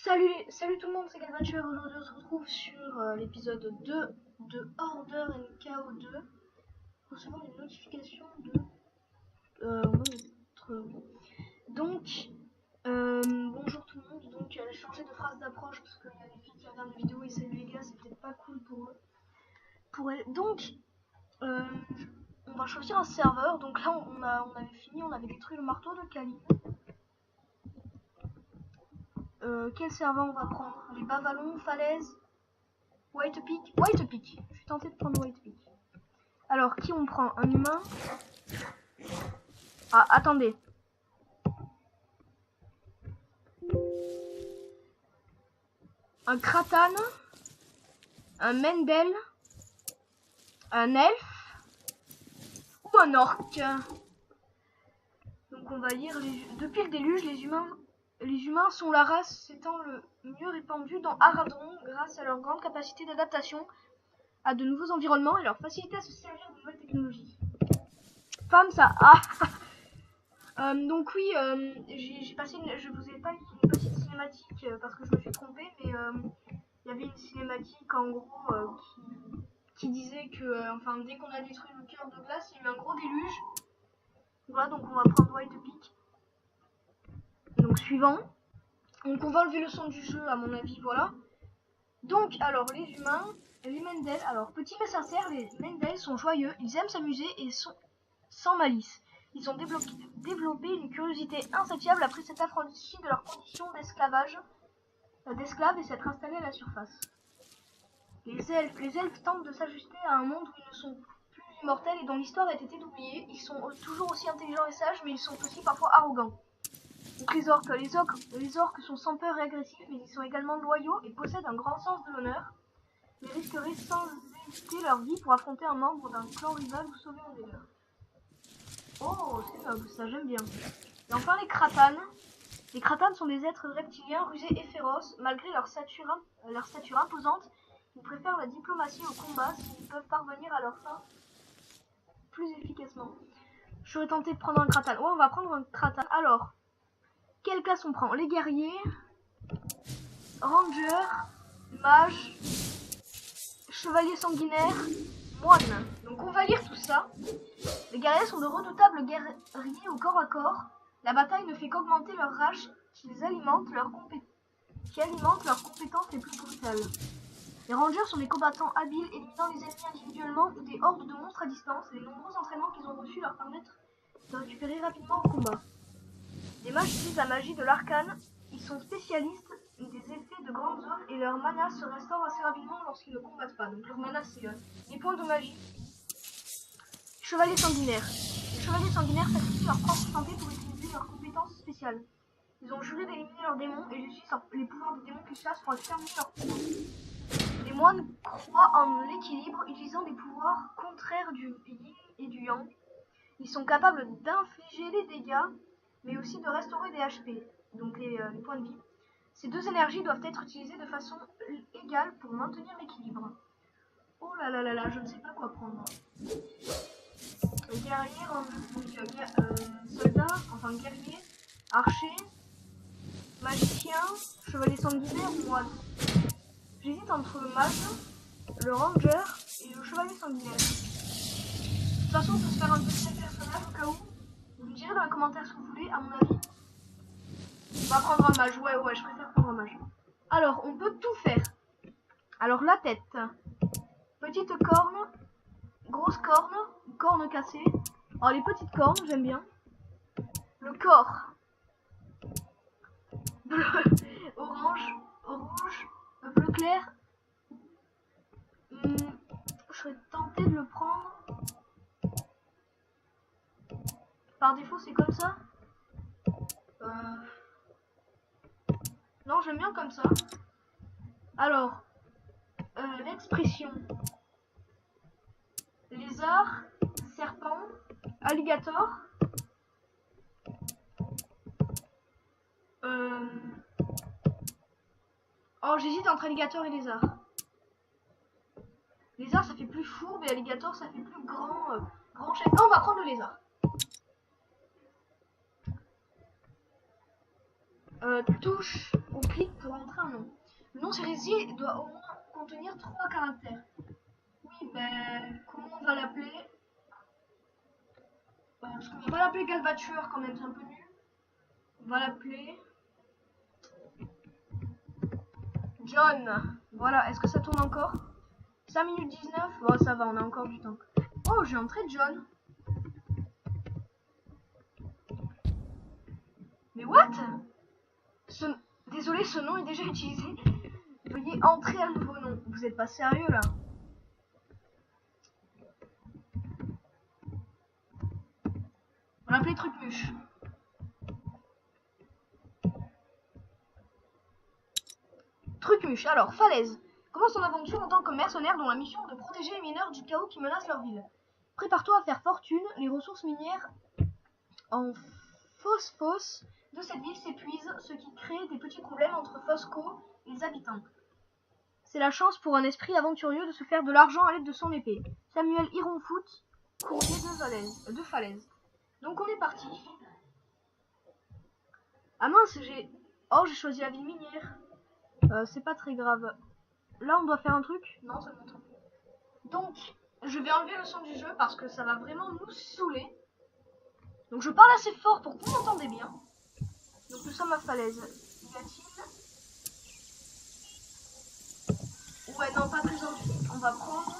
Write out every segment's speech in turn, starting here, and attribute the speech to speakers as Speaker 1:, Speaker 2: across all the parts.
Speaker 1: Salut tout le monde, c'est Galvature. Aujourd'hui on se retrouve sur l'épisode 2 de Order and Chaos 2. Recevoir une notification de... on va mettre... Donc, bonjour tout le monde. Donc j'ai changé de phrase d'approche parce qu'il y a des filles qui regardent les vidéos et salut les gars, c'est peut-être pas cool pour eux. Pour elles. Donc, on va choisir un serveur. Donc là on avait fini, on avait détruit le marteau de Kaline. Quel serveur on va prendre? Les Bavalons, Falaises, White Peak. White Peak. Je suis tenté de prendre White Peak. Alors, qui on prend? Un humain? Ah, attendez. Un Kratan, un Mendel, un elfe ou un orc. Donc on va lire depuis le déluge, les humains sont la race s'étant le mieux répandue dans Aradron grâce à leur grande capacité d'adaptation à de nouveaux environnements et leur facilité à se servir de nouvelles technologies. Femme, ça donc oui, j'ai passé je vous ai pas mis une petite cinématique parce que je me suis trompée, mais il y avait une cinématique en gros qui disait que enfin dès qu'on a détruit le cœur de glace, il y a eu un gros déluge. Voilà, donc on va prendre White Peak. Donc suivant. Donc on va enlever le son du jeu à mon avis, voilà. Donc alors les humains, les Mendel, alors petit mais sincère, les Mendel sont joyeux, ils aiment s'amuser et sont sans malice. Ils ont développé une curiosité insatiable après s'être affranchis de leurs conditions d'esclaves et s'être installés à la surface. Les elfes tentent de s'ajuster à un monde où ils ne sont plus immortels et dont l'histoire a été oubliée. Ils sont toujours aussi intelligents et sages, mais ils sont aussi parfois arrogants. Donc les orques sont sans peur et agressifs, mais ils sont également loyaux et possèdent un grand sens de l'honneur, mais risqueraient sans hésiter leur vie pour affronter un membre d'un clan rival ou sauver un des leurs. Oh, c'est noble, ça j'aime bien. Et enfin les Kratanes. Les Kratanes sont des êtres reptiliens rusés et féroces. Malgré leur stature imposante, ils préfèrent la diplomatie au combat s'ils peuvent parvenir à leur fin plus efficacement. J'aurais tenté de prendre un Kratan. Ouais, on va prendre un Kratan. Alors, quelle classe on prend? Les guerriers, ranger, mage, chevalier sanguinaire, moine. Donc on va lire tout ça. Les guerriers sont de redoutables guerriers au corps à corps. La bataille ne fait qu'augmenter leur rage, qui alimente leurs compétences les plus brutales. Les rangers sont des combattants habiles, éliminant les ennemis individuellement ou des hordes de monstres à distance. Les nombreux entraînements qu'ils ont reçus leur permettent de récupérer rapidement au combat. Les mages utilisent la magie de l'arcane. Ils sont spécialistes des effets de grandes zones et leur mana se restaure assez rapidement lorsqu'ils ne combattent pas. Donc leur mana c'est des points de magie. Chevaliers sanguinaires. Les chevaliers sanguinaires sacrifient leur propre santé pour utiliser leurs compétences spéciales. Ils ont juré d'éliminer leurs démons et utilisent les pouvoirs des démons qu'ils chassent pour exterminer leurs pouvoirs. Les moines croient en l'équilibre, utilisant des pouvoirs contraires du yin et du yang. Ils sont capables d'infliger les dégâts, mais aussi de restaurer des HP, donc les points de vie. Ces deux énergies doivent être utilisées de façon égale pour maintenir l'équilibre. Oh là là là là, je ne sais pas quoi prendre. Guerrier, soldat, enfin guerrier, archer, magicien, chevalier sanguinaire ou moine. J'hésite entre le mage, le ranger et le chevalier sanguinaire. De toute façon, on peut se faire un petit personnage au cas où. Vous me direz dans les commentaires ce que vous voulez, à mon avis. On va prendre un mage, ouais, je préfère prendre un mage. Alors, on peut tout faire. Alors, la tête. Petite corne, grosse corne, corne cassée. Alors, les petites cornes, j'aime bien. Le corps. Bleu, orange, rouge, bleu clair. Je serais tentée de le prendre. Par défaut, c'est comme ça. Non, j'aime bien comme ça. Alors, l'expression. Lézard, serpent, alligator. Oh, j'hésite entre alligator et lézard. Lézard, ça fait plus fourbe et alligator, ça fait plus grand chef. Non, on va prendre le lézard. touche ou clic pour entrer un nom. Le nom Cérésier doit au moins contenir 3 caractères. Oui, ben, comment on va l'appeler? Parce qu'on va pas l'appeler Galvature quand même, c'est un peu nul. On va l'appeler John. Voilà, est-ce que ça tourne encore? 5 minutes 19. Bon, ça va, on a encore du temps. Oh, j'ai entré John. Mais what? Désolé, ce nom est déjà utilisé. Veuillez entrer un nouveau nom. Vous êtes pas sérieux là? On va l'appeler Trucmuche. Trucmuche, alors, Falaise. Commence son aventure en tant que mercenaire dont la mission est de protéger les mineurs du chaos qui menace leur ville. Prépare-toi à faire fortune, les ressources minières en phosphos de cette ville s'épuisent, ce qui crée des petits problèmes entre Fosco et les habitants. C'est la chance pour un esprit aventurieux de se faire de l'argent à l'aide de son épée. Samuel Ironfoot, courrier de Falaise. Donc on est parti. Ah mince, j'ai choisi la ville minière. C'est pas très grave. Là, on doit faire un truc? Non, ça m'entend. Donc, je vais enlever le son du jeu parce que ça va vraiment nous saouler. Donc, je parle assez fort pour que vous m'entendez bien. Donc, nous sommes à Falaise. Y a-t-il? Ouais, non, pas très envie. On va prendre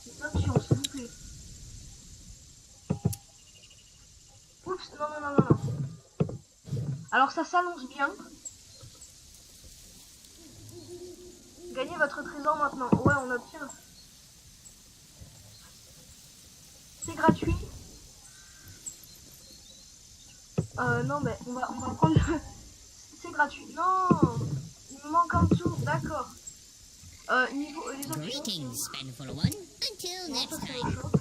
Speaker 1: les options, s'il vous plaît. Oups, non. Alors, ça s'annonce bien. Gagnez votre trésor maintenant. Ouais, on obtient. C'est gratuit. Non, mais on va prendre le... C'est gratuit. Non, il me manque un tour. D'accord. Niveau les options. Non, ça, c'est autre chose.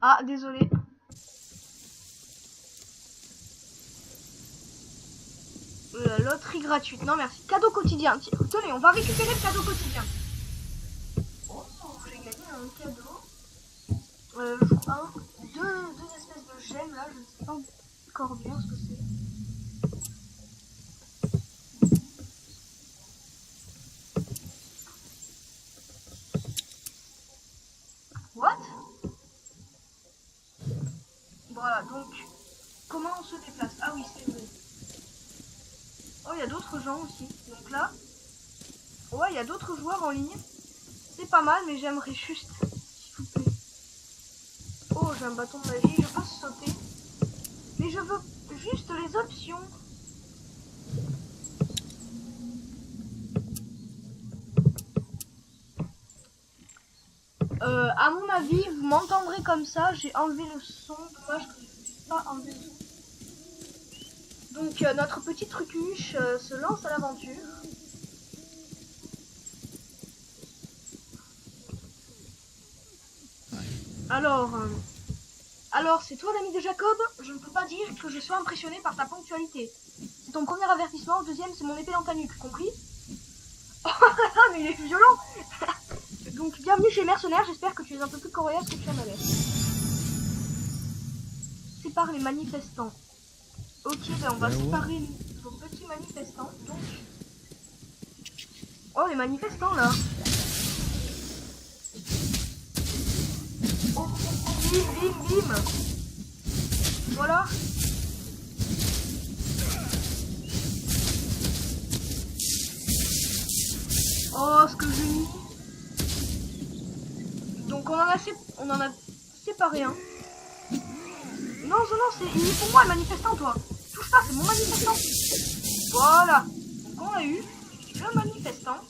Speaker 1: Ah, désolé. Loterie gratuite. Non, merci. Cadeau quotidien. Tenez, on va récupérer le cadeau quotidien. Oh, j'ai gagné un cadeau. Je crois deux espèces de gemmes là. Je ne sais pas encore bien ce que c'est. What? Voilà, donc, comment on se déplace? Ah oui, c'est vrai. Oh, il y a d'autres gens aussi. Donc là, ouais, il y a d'autres joueurs en ligne. C'est pas mal, mais j'aimerais juste, s'il vous plaît. Oh, j'ai un bâton de magie, je peux sauter. Mais je veux juste les options. À mon avis, vous m'entendrez comme ça. J'ai enlevé le son. Dommage que je n'ai pas enlevé le son. Donc, notre petit Trucmuche se lance à l'aventure. Alors, c'est toi l'ami de Jacob? Je ne peux pas dire que je sois impressionné par ta ponctualité. C'est ton premier avertissement, le deuxième c'est mon épée dans ta nuque, compris? Oh mais il est violent. Donc bienvenue chez Mercenaires, j'espère que tu es un peu plus coriace que tu en as l'air. Sépare les manifestants. Ok, ben on va séparer nos petits manifestants, donc... Oh, les manifestants là. Oh, bim. Voilà. Oh, ce que je mis. Donc on en a séparé un. Non, il est pour moi le manifestant, toi. Touche pas, c'est mon manifestant. Voilà. Donc on a eu le manifestant.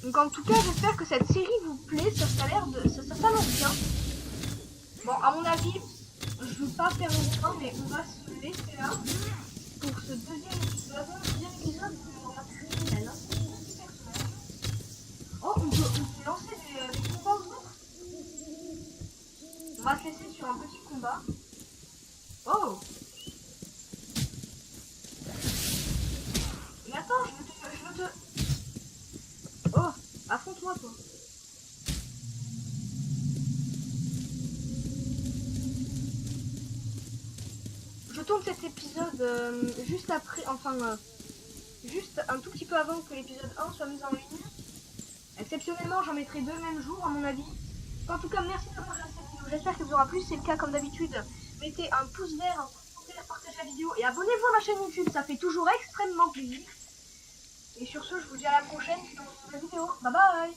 Speaker 1: Donc en tout cas, j'espère que cette série vous plaît. Ça s'annonce bien. Bon, à mon avis, je veux pas faire longtemps, mais on va se laisser là pour ce deuxième épisode. On va créer un petit personnage. Oh, on peut lancer des combats aux autres. On va se laisser sur un petit combat. Oh! Mais attends, je veux te... Oh! Affronte-moi, toi. je tourne cet épisode juste après, juste un tout petit peu avant que l'épisode 1 soit mis en ligne. Exceptionnellement, j'en mettrai 2 le même jour, à mon avis. En tout cas, merci d'avoir regardé cette vidéo. J'espère qu'elle vous aura plu. Si c'est le cas, comme d'habitude, mettez un pouce vert, un commentaire, partagez la vidéo et abonnez-vous à ma chaîne YouTube. Ça fait toujours extrêmement plaisir. Et sur ce, je vous dis à la prochaine dans une nouvelle vidéo. Bye bye!